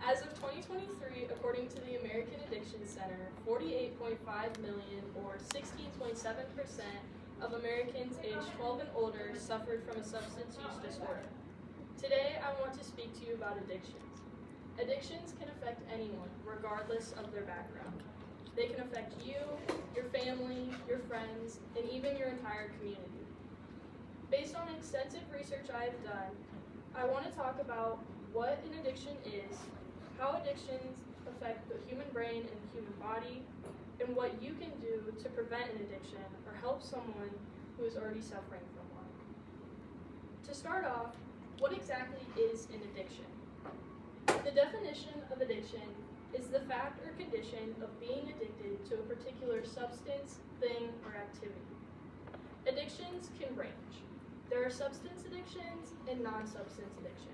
As of 2023, according to the American Addiction Center, 48.5 million, or 16.7%, of Americans aged 12 and older suffered from a substance use disorder. Today, I want to speak to you about addictions. Addictions can affect anyone, regardless of their background. They can affect you, your family, your friends, and even your entire community. Based on extensive research I have done, I want to talk about what an addiction is, how addictions affect the human brain and the human body, and what you can do to prevent an addiction or help someone who is already suffering from one. To start off, what exactly is an addiction? The definition of addiction is the fact or condition of being addicted to a particular substance, thing, or activity. Addictions can range. There are substance addictions and non-substance addictions.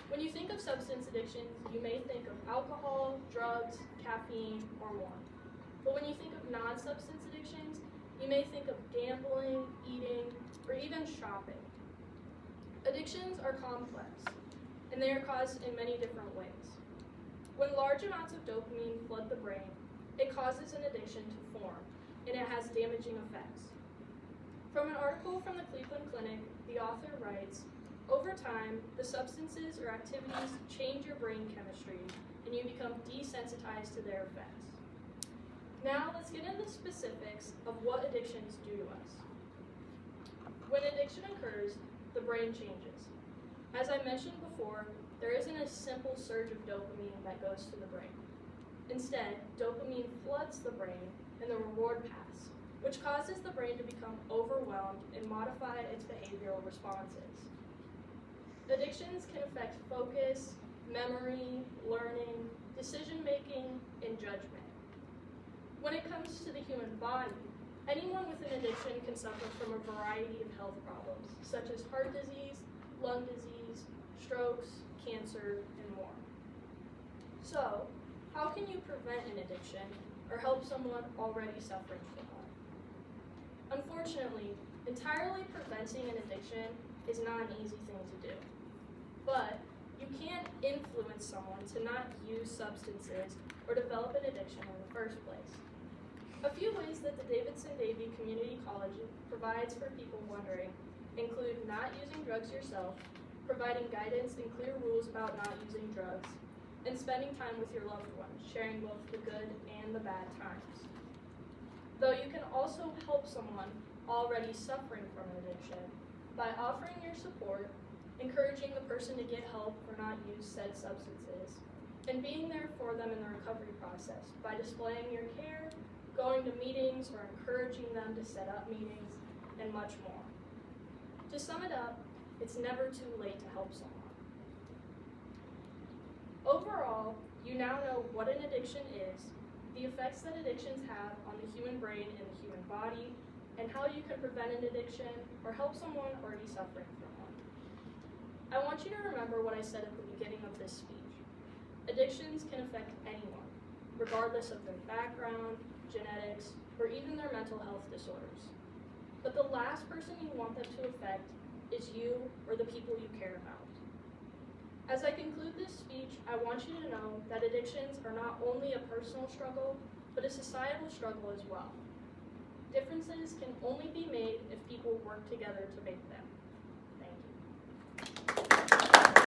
When you think of substance addictions, you may think of alcohol, drugs, caffeine, or more. But when you think of non-substance addictions, you may think of gambling, eating, or even shopping. Addictions are complex, and they are caused in many different ways. When large amounts of dopamine flood the brain, it causes an addiction to form, and it has damaging effects. From an article from the Cleveland Clinic, the author writes, "Over time, the substances or activities change your brain chemistry, and you become desensitized to their effects." Now, let's get into the specifics of what addictions do to us. When addiction occurs, the brain changes. As I mentioned before, there isn't a simple surge of dopamine that goes to the brain. Instead, dopamine floods the brain in the reward paths, which causes the brain to become overwhelmed and modify its behavioral responses. Addictions can affect focus, memory, learning, decision-making, and judgment. When it comes to the human body, anyone with an addiction can suffer from a variety of health problems, such as heart disease, lung disease, strokes, cancer, and more. So, how can you prevent an addiction or help someone already suffering from one? Unfortunately, entirely preventing an addiction is not an easy thing to do. But you can't influence someone to not use substances or develop an addiction in the first place. A few ways that the Davidson-Davie Community College provides for people wondering include not using drugs yourself, providing guidance and clear rules about not using drugs, and spending time with your loved ones, sharing both the good and the bad times. Though you can also help someone already suffering from an addiction by offering your support, encouraging the person to get help or not use said substances, and being there for them in the recovery process by displaying your care, going to meetings or encouraging them to set up meetings, and much more. To sum it up, it's never too late to help someone. Overall, you now know what an addiction is, the effects that addictions have on the human brain and the human body, and how you can prevent an addiction or help someone already suffering from one. I want you to remember what I said at the beginning of this speech. Addictions can affect anyone, regardless of their background, genetics, or even their mental health disorders. But the last person you want them to affect is you or the people you care about. As I conclude this speech, I want you to know that addictions are not only a personal struggle, but a societal struggle as well. Differences can only be made if people work together to make them.